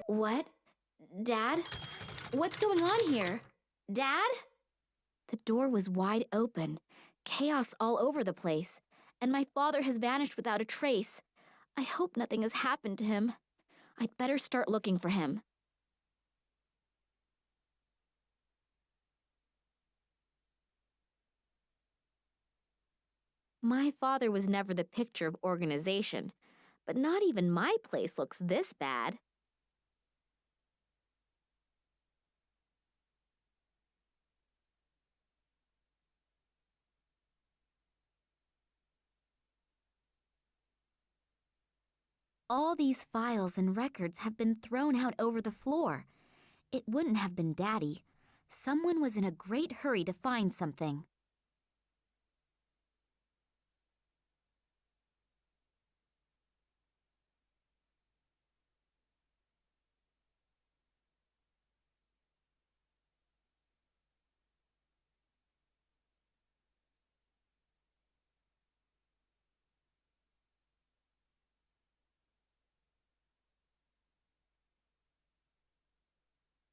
What? Dad? What's going on here? Dad? The door was wide open, chaos all over the place, and my father has vanished without a trace. I hope nothing has happened to him. I'd better start looking for him. My father was never the picture of organization, but not even my place looks this bad. All these files and records have been thrown out over the floor. It wouldn't have been Daddy. Someone was in a great hurry to find something.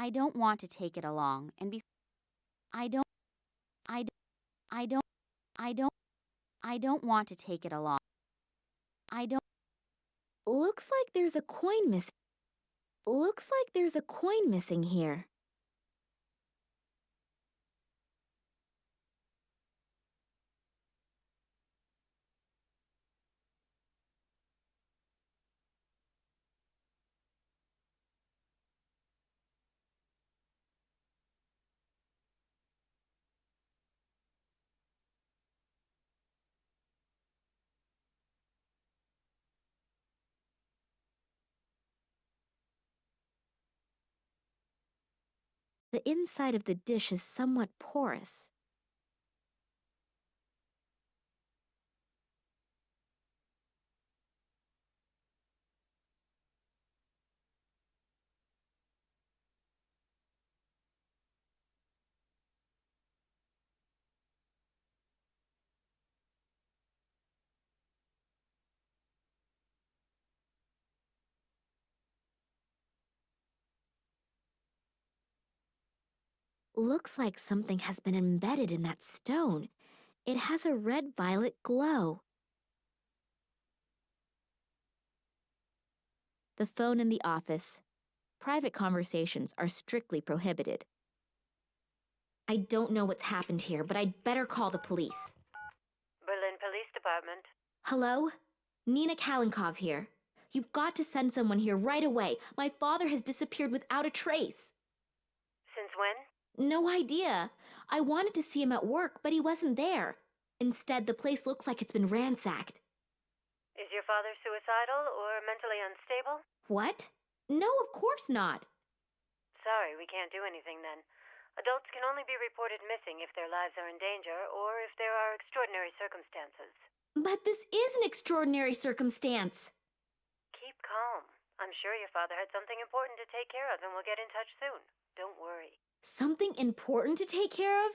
I don't want to take it along and be I don't I don't I don't I don't I don't want to take it along. I don't Looks like there's a coin missing. Looks like there's a coin missing here. The inside of the dish is somewhat porous. Looks like something has been embedded in that stone. It has a red-violet glow. The phone in the office. Private conversations are strictly prohibited. I don't know what's happened here, but I'd better call the police. Berlin Police Department. Hello? Nina Kalinkov here. You've got to send someone here right away. My father has disappeared without a trace. Since when? No idea. I wanted to see him at work, but he wasn't there. Instead, the place looks like it's been ransacked. Is your father suicidal or mentally unstable? What? No, of course not. Sorry, we can't do anything then. Adults can only be reported missing if their lives are in danger or if there are extraordinary circumstances. But this is an extraordinary circumstance. Keep calm. I'm sure your father had something important to take care of and will get in touch soon. Don't worry. Something important to take care of?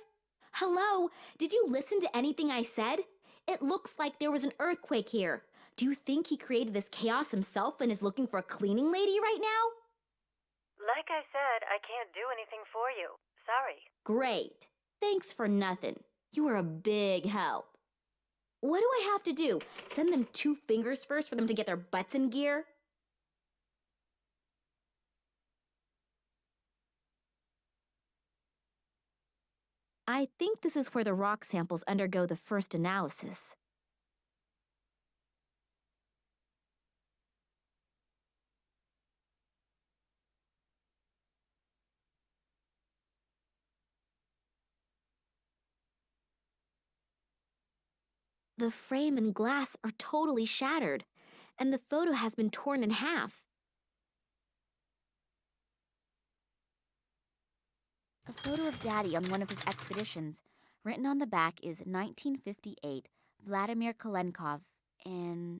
Hello, did you listen to anything I said? It looks like there was an earthquake here. Do you think he created this chaos himself and is looking for a cleaning lady right now? Like I said, I can't do anything for you. Sorry. Great. Thanks for nothing. You were a big help. What do I have to do? Send them 2 fingers first for them to get their butts in gear? I think this is where the rock samples undergo the first analysis. The frame and glass are totally shattered, and the photo has been torn in half. A photo of Daddy on one of his expeditions. Written on the back is 1958, Vladimir Kalenkov, and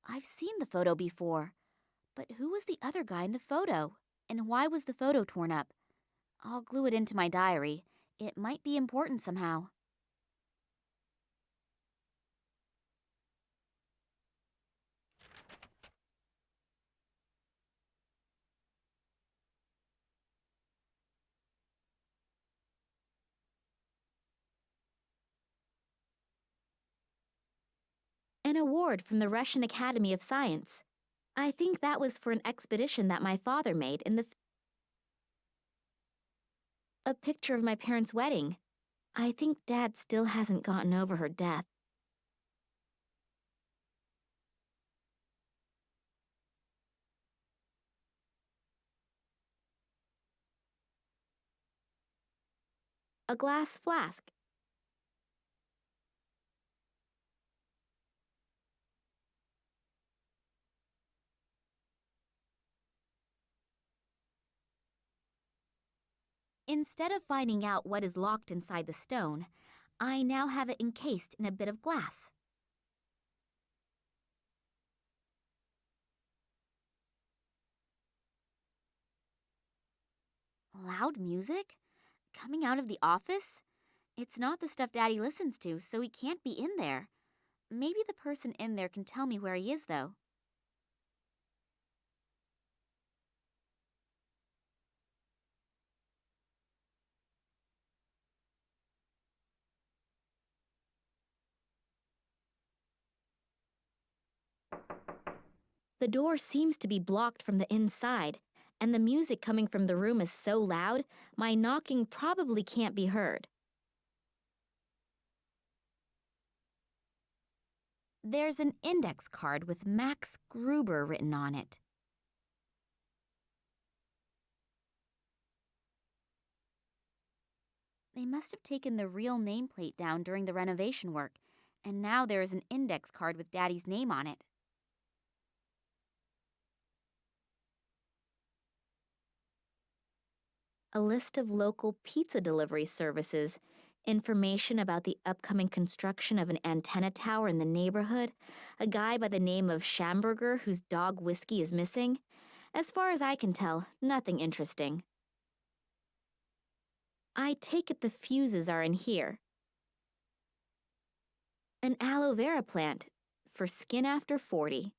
I've seen the photo before. But who was the other guy in the photo? And why was the photo torn up? I'll glue it into my diary. It might be important somehow. award from the Russian Academy of Science. I think that was for an expedition that my father made in a picture of my parents' wedding. I think Dad still hasn't gotten over her death. A glass flask. Instead of finding out what is locked inside the stone, I now have it encased in a bit of glass. Loud music? Coming out of the office? It's not the stuff Daddy listens to, so he can't be in there. Maybe the person in there can tell me where he is, though. The door seems to be blocked from the inside, and the music coming from the room is so loud, my knocking probably can't be heard. There's an index card with Max Gruber written on it. They must have taken the real nameplate down during the renovation work, and now there is an index card with Daddy's name on it. A list of local pizza delivery services, information about the upcoming construction of an antenna tower in the neighborhood, a guy by the name of Schamberger whose dog Whiskey is missing. As far as I can tell, nothing interesting. I take it the fuses are in here. An aloe vera plant for skin after 40.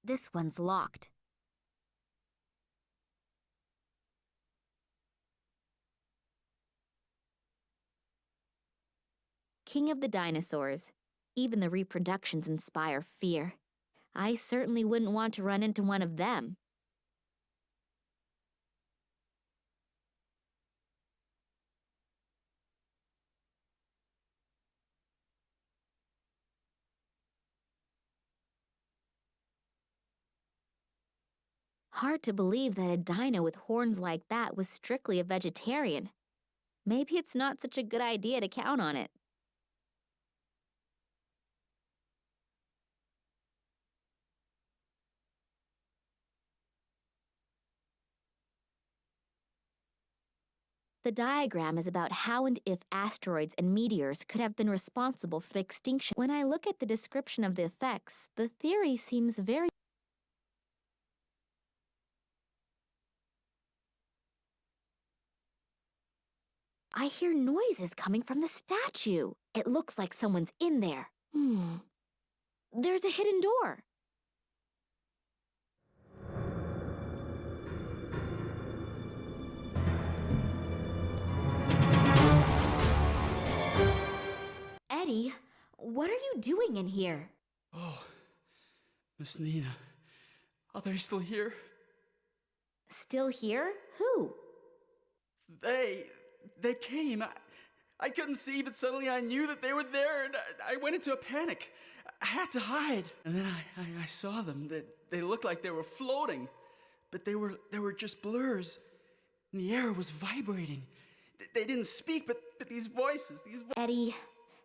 This one's locked. King of the dinosaurs. Even the reproductions inspire fear. I certainly wouldn't want to run into one of them. Hard to believe that a dino with horns like that was strictly a vegetarian. Maybe it's not such a good idea to count on it. The diagram is about how and if asteroids and meteors could have been responsible for the extinction. When I look at the description of the effects, the theory seems very... I hear noises coming from the statue. It looks like someone's in there. There's a hidden door. Eddie, what are you doing in here? Oh, Miss Nina, are they still here? Still here? Who? They came. I couldn't see, but suddenly I knew that they were there, and I went into a panic. I had to hide. And then I saw them. They looked like they were floating, but they were just blurs. And the air was vibrating. They didn't speak, but these voices, Eddie,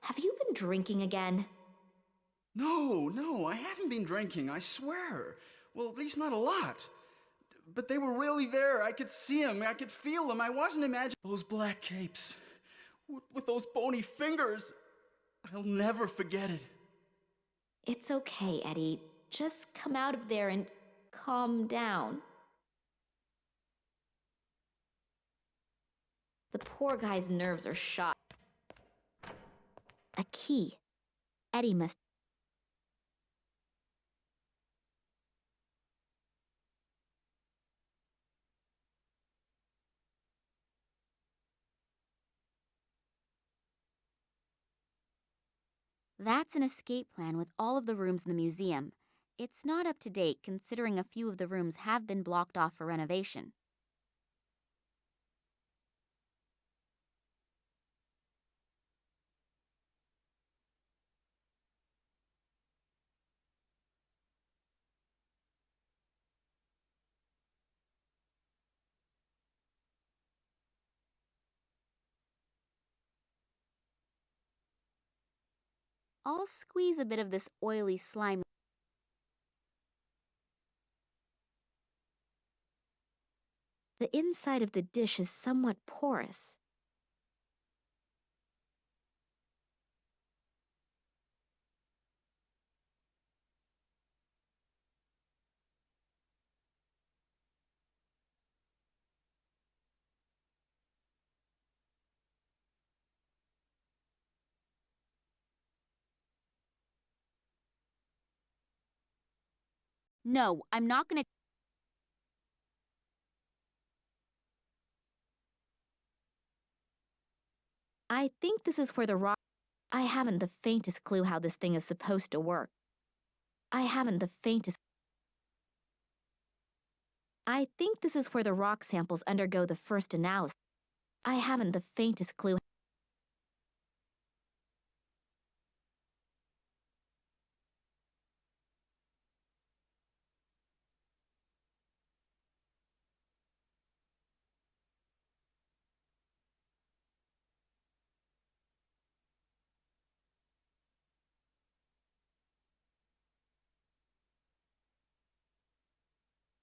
have you been drinking again? No, I haven't been drinking, I swear. Well, at least not a lot. But they were really there. I could see them. I could feel them. I wasn't imagining those black capes with those bony fingers. I'll never forget it. It's okay, Eddie. Just come out of there and calm down. The poor guy's nerves are shot. A key. Eddie must... That's an escape plan with all of the rooms in the museum. It's not up to date considering a few of the rooms have been blocked off for renovation. I'll squeeze a bit of this oily slime. The inside of the dish is somewhat porous. No, I'm not gonna. I think this is where the rock. I haven't the faintest clue how this thing is supposed to work. I haven't the faintest. I think this is where the rock samples undergo the first analysis. I haven't the faintest clue.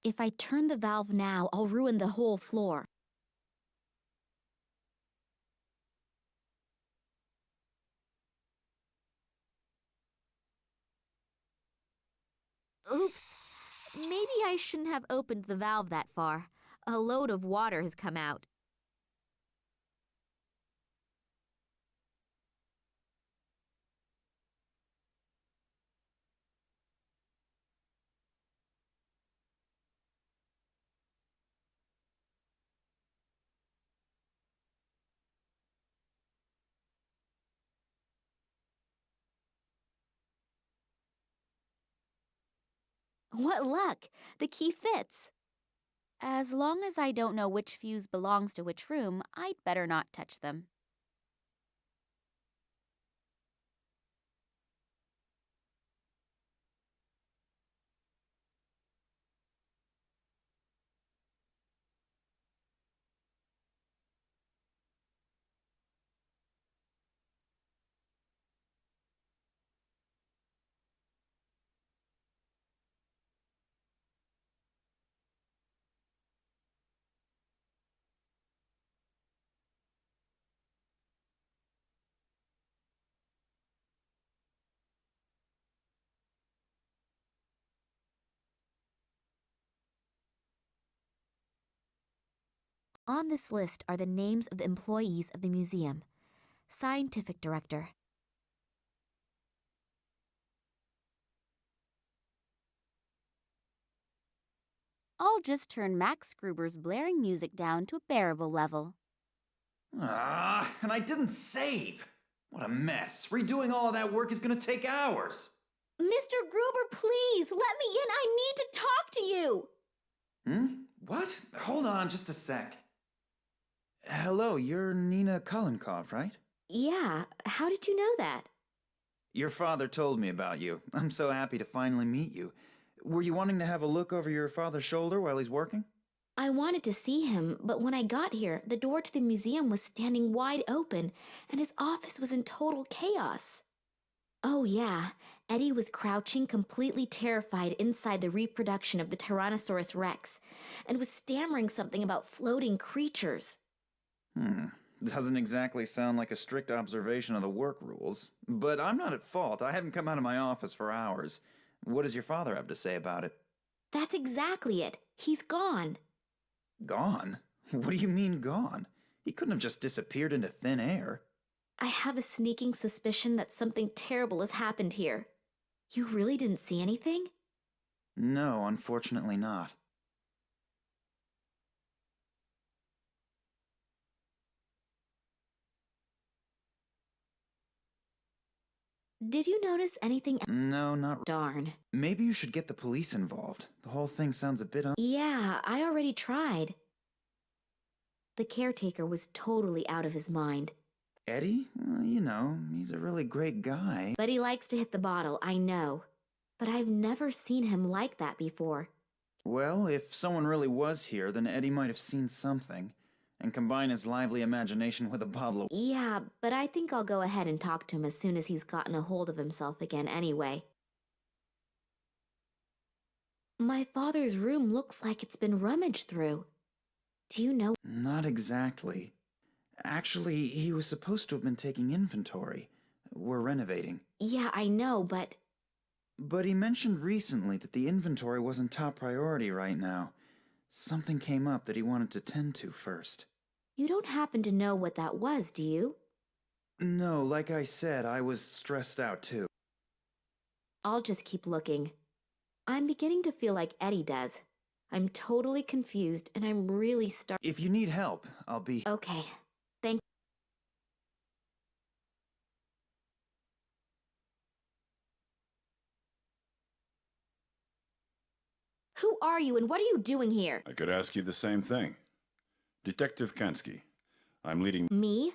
If I turn the valve now, I'll ruin the whole floor. Oops. Maybe I shouldn't have opened the valve that far. A load of water has come out. What luck! The key fits. As long as I don't know which fuse belongs to which room, I'd better not touch them. On this list are the names of the employees of the museum. Scientific Director. I'll just turn Max Gruber's blaring music down to a bearable level. And I didn't save. What a mess. Redoing all of that work is gonna take hours. Mr. Gruber, please, let me in. I need to talk to you. What? Hold on just a sec. Hello, you're Nina Kolenkov, right? Yeah, how did you know that? Your father told me about you. I'm so happy to finally meet you. Were you wanting to have a look over your father's shoulder while he's working? I wanted to see him, but when I got here, the door to the museum was standing wide open, and his office was in total chaos. Oh yeah, Eddie was crouching, completely terrified inside the reproduction of the Tyrannosaurus Rex, and was stammering something about floating creatures. Doesn't exactly sound like a strict observation of the work rules. But I'm not at fault. I haven't come out of my office for hours. What does your father have to say about it? That's exactly it. He's gone. Gone? What do you mean gone? He couldn't have just disappeared into thin air. I have a sneaking suspicion that something terrible has happened here. You really didn't see anything? No, unfortunately not. Did you notice anything? No, not. Darn. Maybe you should get the police involved. The whole thing sounds a bit Yeah, I already tried. The caretaker was totally out of his mind. Eddie? Well, you know, he's a really great guy. But he likes to hit the bottle, I know. But I've never seen him like that before. Well, if someone really was here, then Eddie might have seen something. And combine his lively imagination with a bottle of... Yeah, but I think I'll go ahead and talk to him as soon as he's gotten a hold of himself again anyway. My father's room looks like it's been rummaged through. Do you know? Not exactly. Actually, he was supposed to have been taking inventory. We're renovating. Yeah, I know, but... But he mentioned recently that the inventory wasn't top priority right now. Something came up that he wanted to tend to first. You don't happen to know what that was, do you? No, like I said, I was stressed out too. I'll just keep looking. I'm beginning to feel like Eddie does. I'm totally confused, and I'm really If you need help, I'll be... Okay. Thank... Who are you, and what are you doing here? I could ask you the same thing. Detective Kansky. I'm leading... Me?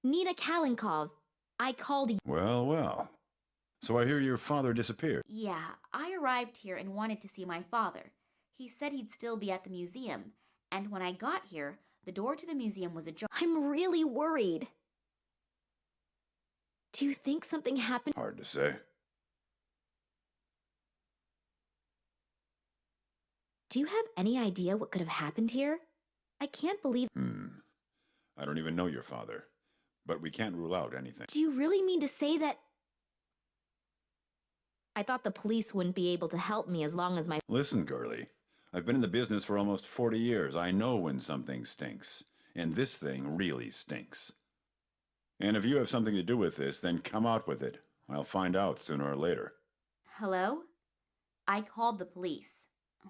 Nina Kalinkov. I called you. Well, well. So I hear your father disappeared. Yeah, I arrived here and wanted to see my father. He said he'd still be at the museum, and when I got here, the door to the museum was ajar. I'm really worried. Do you think something happened? Hard to say. Do you have any idea what could have happened here? I can't believe... I don't even know your father, but we can't rule out anything. Do you really mean to say that... I thought the police wouldn't be able to help me as long as my... Listen, girlie. I've been in the business for almost 40 years. I know when something stinks. And this thing really stinks. And if you have something to do with this, then come out with it. I'll find out sooner or later. Hello? I called the police.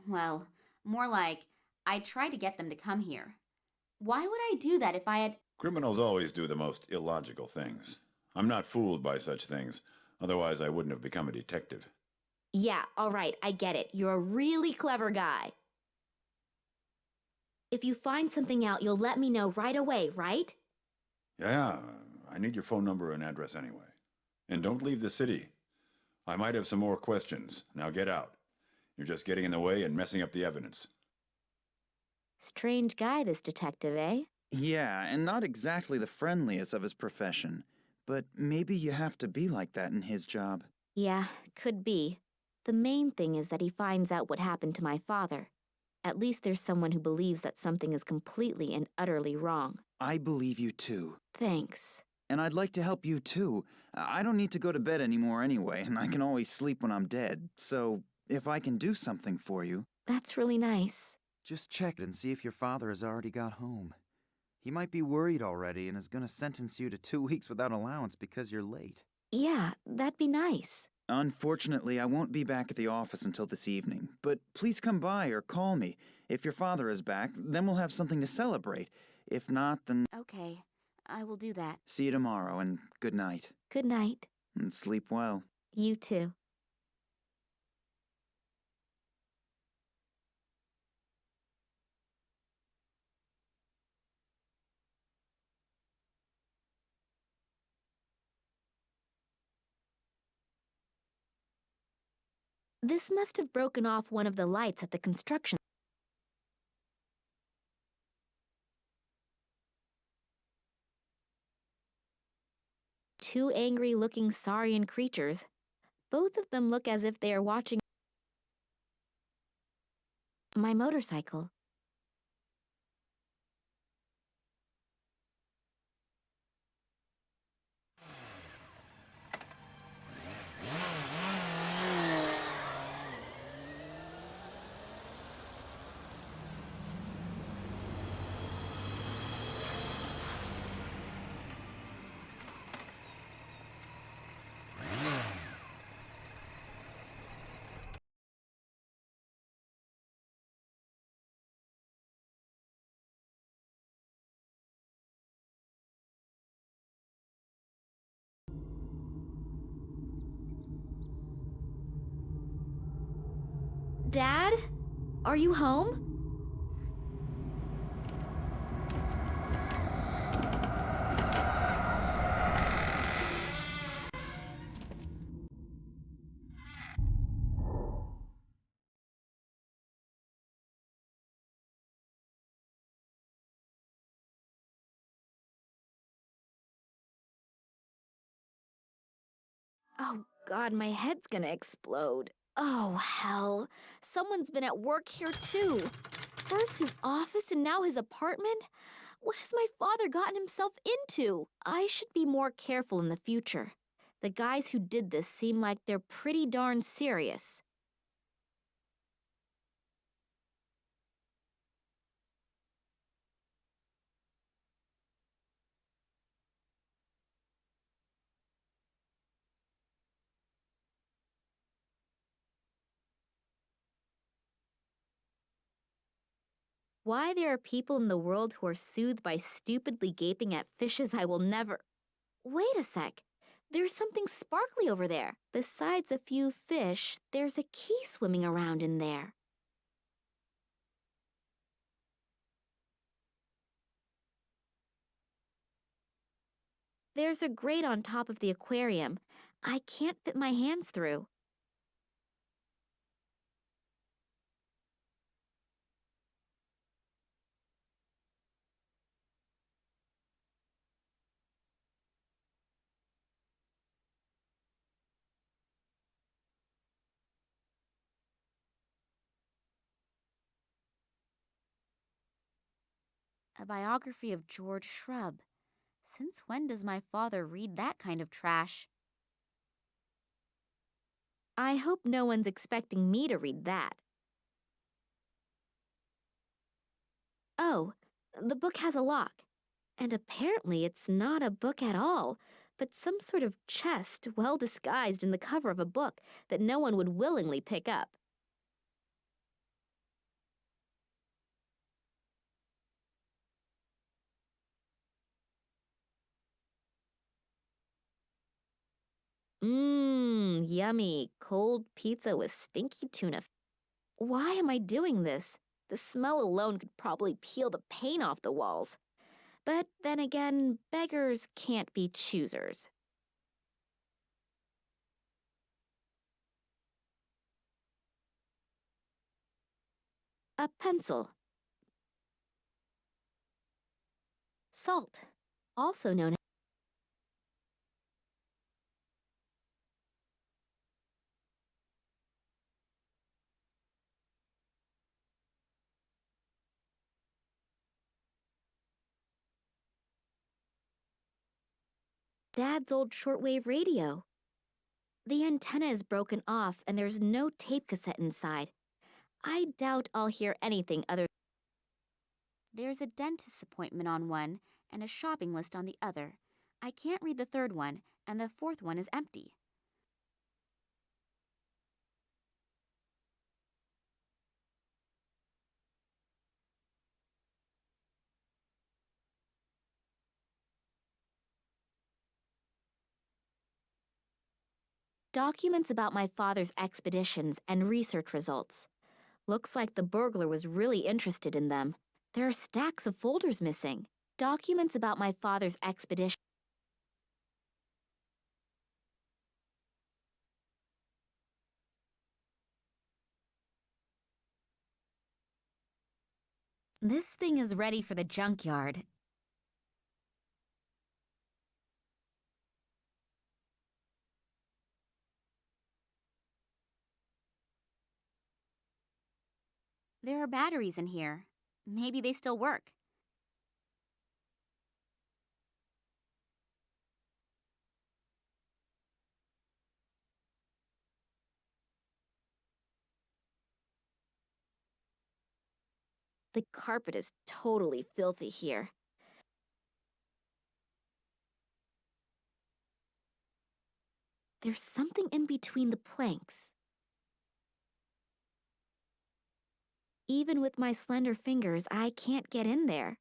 Well, more like, I tried to get them to come here. Why would I do that if I had... Criminals always do the most illogical things. I'm not fooled by such things. Otherwise, I wouldn't have become a detective. Yeah, all right, I get it. You're a really clever guy. If you find something out, you'll let me know right away, right? Yeah, I need your phone number and address anyway. And don't leave the city. I might have some more questions. Now get out. You're just getting in the way and messing up the evidence. Strange guy, this detective, eh? Yeah, and not exactly the friendliest of his profession. But maybe you have to be like that in his job. Yeah, could be. The main thing is that he finds out what happened to my father. At least there's someone who believes that something is completely and utterly wrong. I believe you too. Thanks. And I'd like to help you too. I don't need to go to bed anymore anyway, and I can always sleep when I'm dead. So, if I can do something for you... That's really nice. Just check and see if your father has already got home. He might be worried already and is going to sentence you to 2 weeks without allowance because you're late. Yeah, that'd be nice. Unfortunately, I won't be back at the office until this evening, but please come by or call me. If your father is back, then we'll have something to celebrate. If not, then... Okay, I will do that. See you tomorrow, and good night. Good night. And sleep well. You too. This must have broken off one of the lights at the construction. Two angry-looking saurian creatures. Both of them look as if they are watching my motorcycle. Dad? Are you home? Oh, God, my head's gonna explode. Oh, hell. Someone's been at work here, too. First his office and now his apartment? What has my father gotten himself into? I should be more careful in the future. The guys who did this seem like they're pretty darn serious. Why there are people in the world who are soothed by stupidly gaping at fishes I will never... Wait a sec. There's something sparkly over there. Besides a few fish, there's a key swimming around in there. There's a grate on top of the aquarium. I can't fit my hands through. A biography of George Shrub. Since when does my father read that kind of trash? I hope no one's expecting me to read that. Oh, the book has a lock. And apparently it's not a book at all, but some sort of chest well disguised in the cover of a book that no one would willingly pick up. Yummy, cold pizza with stinky tuna. Why am I doing this? The smell alone could probably peel the paint off the walls. But then again, beggars can't be choosers. A pencil. Salt, also known as Dad's old shortwave radio. The antenna is broken off and there's no tape cassette inside. I doubt I'll hear anything other. There's a dentist's appointment on one and a shopping list on the other. I can't read the third one, and the fourth one is empty. Documents about my father's expeditions and research results. Looks like the burglar was really interested in them. There are stacks of folders missing. Documents about my father's expedition. This thing is ready for the junkyard. There are batteries in here. Maybe they still work. The carpet is totally filthy here. There's something in between the planks. Even with my slender fingers, I can't get in there.